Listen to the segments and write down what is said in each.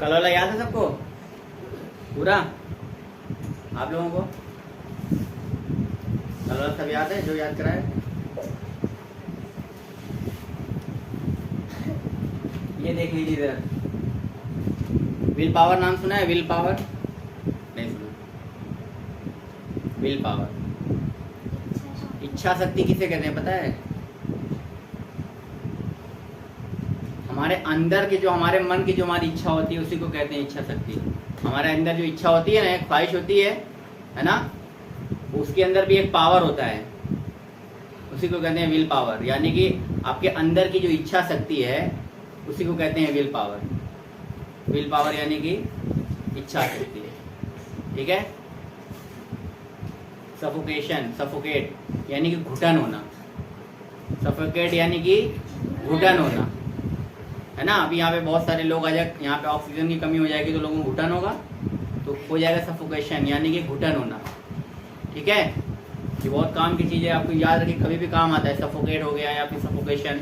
कल वाला याद है सबको पूरा? आप लोगों को कल वाला सब याद है जो याद कराए? ये देख लीजिए इधर, विल पावर नाम सुना है? विल पावर नहीं सुना? विल पावर, इच्छा शक्ति किसे कहते हैं पता है? हमारे अंदर की जो, हमारे मन की जो हमारी इच्छा होती है उसी को कहते हैं इच्छा शक्ति। हमारे अंदर जो इच्छा होती है ना, एक ख्वाहिश होती है ना, उसके अंदर भी एक पावर होता है, उसी को कहते हैं विल पावर। यानी कि आपके अंदर की जो इच्छा शक्ति है उसी को कहते हैं विल पावर। विल पावर यानी कि इच्छा शक्ति, ठीक है। सफोकेशन, सफोकेट यानी कि घुटन होना, सफोकेट यानी कि घुटन होना, है ना। अभी यहाँ पे बहुत सारे लोग आ जाए, यहाँ पे ऑक्सीजन की कमी हो जाएगी तो लोगों को घुटन होगा, तो हो जाएगा सफोकेशन यानी कि घुटन होना, ठीक है। ये बहुत काम की चीज़ है, आपको याद रखिए, कभी भी काम आता है। सफोकेट हो गया या फिर सफोकेशन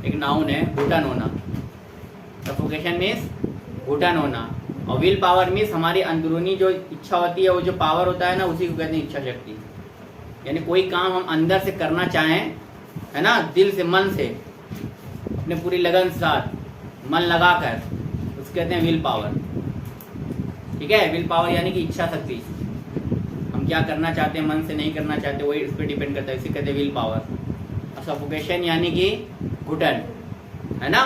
एक नाउन है, घुटन होना। सफोकेशन मीन्स घुटन होना, और विल पावर मीन्स हमारी अंदरूनी जो इच्छा होती है, वो जो पावर होता है ना, उसी को कहते हैं इच्छा शक्ति। यानी कोई काम हम अंदर से करना चाहें, है ना, दिल से, मन से, अपने पूरी लगन के साथ, मन लगा कर, उसको कहते हैं विल पावर, ठीक है। विल पावर यानी कि इच्छा शक्ति, हम क्या करना चाहते हैं, मन से नहीं करना चाहते, वही उस पर डिपेंड करता है, इसे कहते हैं विल पावर। और सफोकेशन यानी कि घुटन, है ना,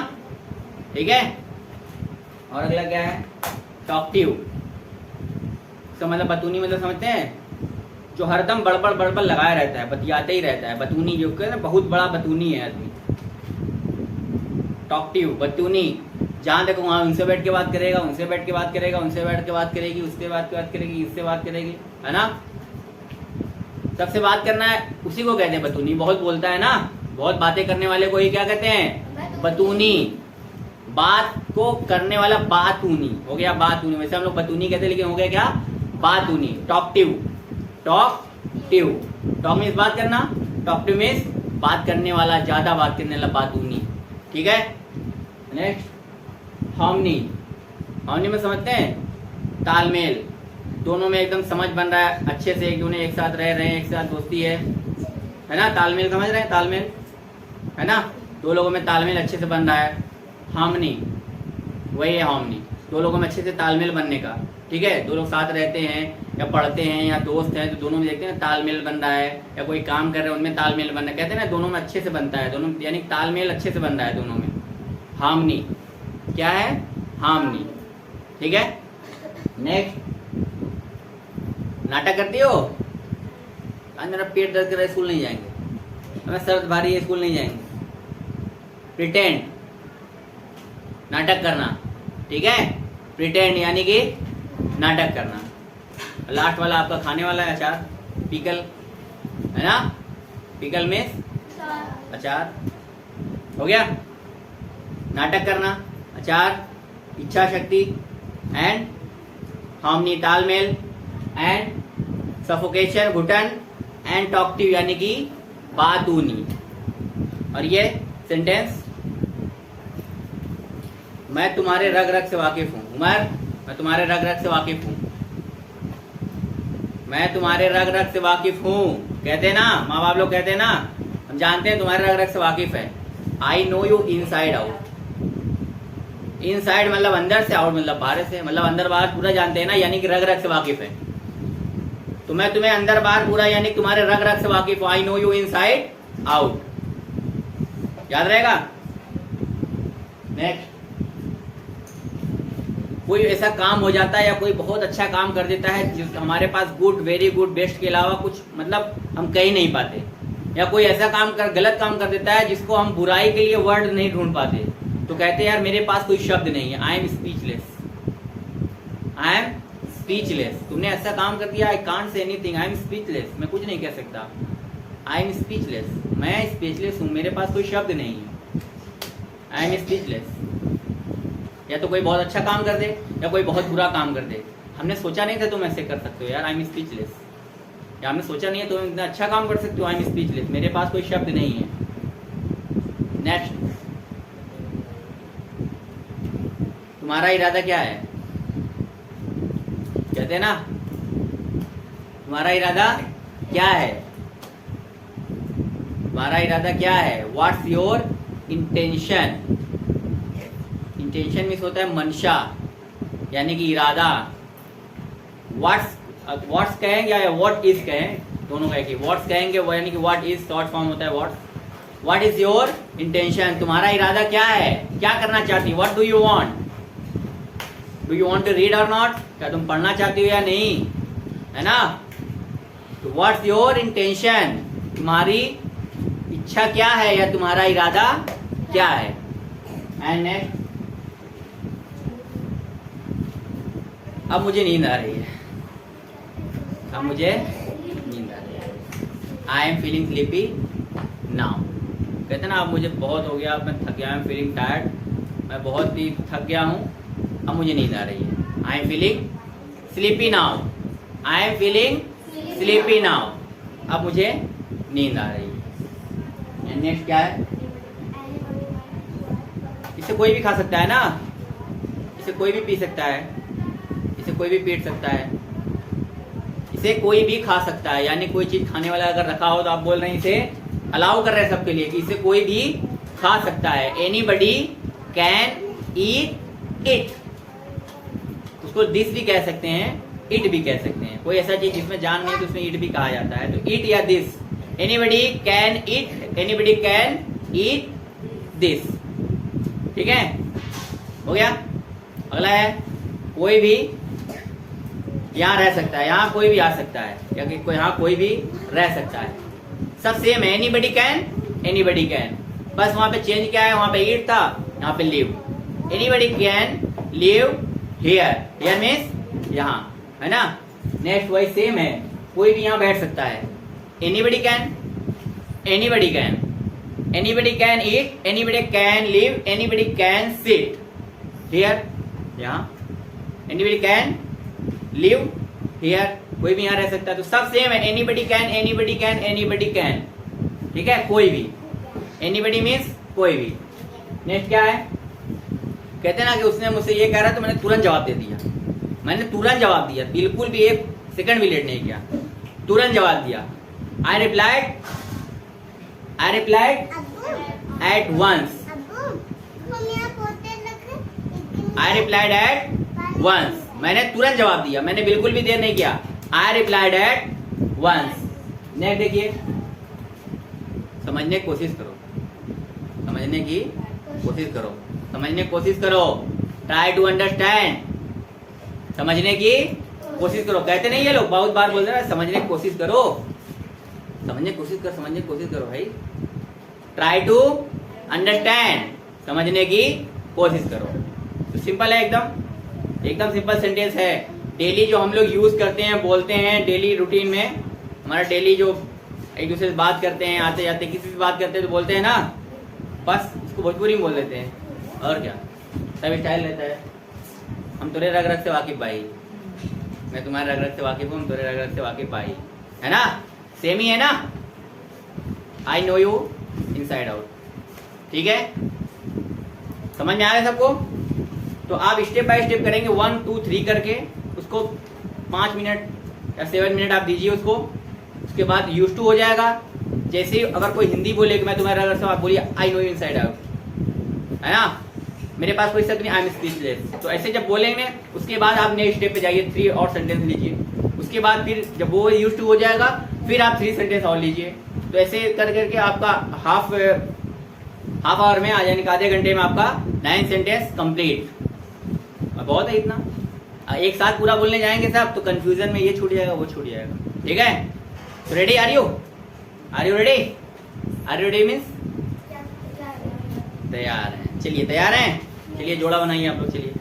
ठीक है। और अगला क्या है? टॉक्टिव। इसका मतलब बतूनी मतलब समझते हैं? जो हरदम बड़बड़ बड़बड़ लगाया रहता है, बतियाते ही रहता है, बतूनी जो कहते हैं, बहुत बड़ा बतूनी है आदमी। टॉक्टिव, बतूनी, जहाँ देखो वहाँ उनसे बैठ के बात करेगा, उनसे बैठ के बात करेगा, उनसे बैठ के बात करेगी, उससे बात करेगी, इससे बात करेगी, है ना। सबसे बात करना है, उसी को कहते हैं बतूनी। बहुत बोलता है ना, बहुत बातें करने वाले को ही क्या कहते हैं? बतूनी। बात को करने वाला बातूनी हो गया, बातूनी। वैसे हम लोग बतूनी कहते हैं, लेकिन हो गया क्या? बातूनी। टॉक्टिव, टॉक्टिव, टॉक मीन्स बात करना, टॉक्टिव मीन्स बात करने वाला, ज्यादा बात करने वाला, बातूनी, ठीक है। Next, harmony. हार्मनी में समझते हैं? तालमेल, दोनों में एकदम समझ बन रहा है, अच्छे से एक दूसरे एक साथ रह रहे हैं, एक साथ दोस्ती है ना। तालमेल समझ रहे हैं? तालमेल, है ना, दो लोगों में तालमेल अच्छे से बन रहा है, हार्मनी, वही है हार्मनी। दो लोगों में अच्छे से तालमेल बनने का, ठीक है। दो लोग साथ रहते हैं या पढ़ते हैं या दोस्त हैं, तो दोनों में देखते हैं तालमेल बन रहा है, या कोई काम कर रहे हैं उनमें तालमेल बन रहा है, कहते हैं ना दोनों में अच्छे से बनता है, दोनों यानी तालमेल अच्छे से बन रहा है दोनों में। हार्मनी क्या है? हार्मनी, ठीक है। नेक्स्ट, नाटक करती हो? आज मेरा पेट दर्द कर रहा है, स्कूल नहीं जाएंगे, हमें सर भारी है, स्कूल नहीं जाएंगे। प्रिटेंड, नाटक करना, ठीक है। प्रिटेंड यानी कि नाटक करना। लास्ट वाला आपका खाने वाला है अचार, पिकल, है ना। पिकल में अचार हो गया। नाटक करना, अचार, इच्छा शक्ति, एंड हार्मनी तालमेल, एंड सफोकेशन घुटन, एंड टॉक्टिव यानी कि बातूनी। और ये सेंटेंस, मैं तुम्हारे रग रग से वाकिफ हूँ। उमर, मैं तुम्हारे रग रग से वाकिफ हूँ, मैं तुम्हारे रग रग से वाकिफ हूँ, कहते ना माँ बाप लोग, कहते ना, हम जानते हैं तुम्हारे रग रग से वाकिफ है। I know you inside out. Inside मतलब अंदर से, आउट मतलब बाहर से, मतलब अंदर बाहर पूरा जानते हैं ना, यानी कि रग रग से वाकिफ है। तो मैं तुम्हें अंदर बाहर पूरा, यानी तुम्हारे रग रग से वाकिफ हूँ। I know you inside out, याद रहेगा। नेक्स्ट, कोई ऐसा काम हो जाता है या कोई बहुत अच्छा काम कर देता है जिस हमारे पास गुड, वेरी गुड, बेस्ट के अलावा कुछ मतलब हम कह ही नहीं पाते, या कोई ऐसा काम कर, गलत काम कर देता है जिसको हम बुराई के लिए वर्ड नहीं ढूंढ पाते, तो कहते हैं यार मेरे पास कोई शब्द नहीं है, I am speechless, I am speechless. तुमने ऐसा काम कर दिया, I can't say anything, I am speechless, मैं कुछ नहीं कह सकता, आई एम स्पीचलेस, मैं स्पीचलेस हूँ, मेरे पास कोई शब्द नहीं है, आई एम स्पीचलेस। या तो कोई बहुत अच्छा काम कर दे या कोई बहुत बुरा काम कर दे, हमने सोचा नहीं था तुम ऐसे कर सकते हो यार, आई एम स्पीचलेस, या हमने सोचा नहीं है तुम इतना अच्छा काम कर सकते हो, आई एम स्पीचलेस, मेरे पास कोई शब्द नहीं है। नेक्स्ट, तुम्हारा इरादा क्या है? कहते हैं ना, तुम्हारा इरादा क्या है? तुम्हारा इरादा क्या है? What's your intention? Intention means होता है मंशा, यानी कि इरादा। व्हाट्स कहेंगे या व्हाट इज कहें, दोनों कहेंगे। व्हाट्स कहेंगे वो यानी कि व्हाट इज शॉर्ट फॉर्म होता है व्हाट इज योर इंटेंशन? तुम्हारा इरादा क्या है? क्या करना चाहती हो? What do you want? Do you want to read और नॉट? क्या तुम पढ़ना चाहती हो या नहीं, है ना? तो व्हाट्स योर इंटेंशन? तुम्हारी इच्छा क्या है या तुम्हारा इरादा क्या है? एंड नेक्स्ट, अब मुझे नींद आ रही है, अब मुझे नींद आ रही है। I am feeling sleepy now. कहते ना अब मुझे बहुत हो गया, मैं थक गया, आई एम फीलिंग टायर्ड, मैं बहुत ही थक गया हूँ, अब मुझे नींद आ रही है। I am feeling sleepy now, I am feeling sleepy now, अब मुझे नींद आ रही है। नेक्स्ट क्या है? इसे कोई भी खा सकता है ना, इसे कोई भी पी सकता है, इसे कोई भी पीट सकता है, इसे कोई भी खा सकता है। यानी कोई चीज खाने वाला अगर रखा हो तो आप बोल रहे हैं इसे अलाउ कर रहे हैं सबके लिए कि इसे कोई भी खा सकता है। Anybody can eat it. उसको दिस भी कह सकते हैं, इट भी कह सकते हैं। कोई ऐसा चीज जिसमें जान नहीं है तो उसमें इट भी कहा जाता है। तो इट या this, anybody can eat, anybody can eat this. ठीक है, हो गया। अगला है कोई भी यहाँ रह सकता है, यहाँ कोई भी आ सकता है, या कि यहाँ कोई भी रह सकता है। सब सेम है, एनीबडी कैन, एनीबडी कैन। बस वहां पे चेंज क्या है, वहां पे ईट था, यहाँ पे live. Anybody can live here, here means यहाँ, है ना। नेक्स्ट वही सेम है, कोई भी यहाँ बैठ सकता है। Anybody can, anybody can, anybody can eat, anybody can live, anybody can sit here, यहाँ। एनीबडी कैन लिव हियर, कोई भी यहाँ रह सकता है। तो सब सेम है, anybody can, anybody can, anybody can. ठीक है, कोई भी, एनीबडी मीन्स कोई भी। नेक्स्ट क्या है? कहते हैं ना कि उसने मुझसे ये कह रहा तो मैंने तुरंत जवाब दे दिया, मैंने तुरंत जवाब दिया, बिल्कुल भी एक सेकंड भी लेट नहीं किया, तुरंत जवाब दिया। I replied at once, I replied at once, मैंने तुरंत जवाब दिया, मैंने बिल्कुल भी देर नहीं किया। I replied at once. Next देखिए, समझने की कोशिश करो, समझने की कोशिश करो, समझने की कोशिश करो। ट्राई टू अंडरस्टैंड, समझने की कोशिश करो। कहते नहीं ये लोग बहुत बार बोलते हैं समझने की कोशिश करो, समझने की कोशिश करो, समझने की कोशिश करो भाई। ट्राई टू अंडरस्टैंड, समझने की कोशिश करो। तो सिंपल है, एकदम सिंपल सेंटेंस है। डेली जो हम लोग यूज करते हैं, बोलते हैं डेली रूटीन में, हमारा डेली जो एक दूसरे से बात करते हैं, आते जाते किसी से बात करते हैं तो बोलते हैं ना, बस इसको भोजपुरी में बोल देते हैं। और क्या, सब स्टाइल रहता है। हम तुरे रग रग से वाकिफ भाई, मैं तुम्हारे रग रग से वाकिफ हूँ, तुरे रग रग से वाकिफ भाई, है ना, सेम ही है ना। I know you inside out. ठीक है, समझ में आ रहा है सबको? तो आप स्टेप बाय स्टेप करेंगे, 1 2 3 करके उसको 5 मिनट या 7 मिनट आप दीजिए उसको। उसके बाद यूज टू हो जाएगा। जैसे अगर कोई हिंदी बोले कि मैं तुम्हारे अगर से आप बोलिए I know you inside out, है ना, मेरे पास कोई शब्द नहीं, आई एम स्पीचलेस। तो ऐसे जब बोलेंगे उसके बाद आप नेक्स्ट स्टेप पे जाइए, 3 और सेंटेंस लीजिए। उसके बाद फिर जब वो यूज टू हो जाएगा फिर आप 3 सेंटेंस और लीजिए। तो ऐसे कर करके आपका हाफ आवर में आ जाने का, आधे घंटे में आपका 9 सेंटेंस कंप्लीट। बहुत है इतना, एक साथ पूरा बोलने जाएंगे सब तो कंफ्यूजन में ये छूट जाएगा, वो छूट जाएगा। ठीक है, तो ready are you ready? Are you ready means तैयार है। चलिए तैयार हैं, चलिए जोड़ा बनाइए आप लोग, चलिए।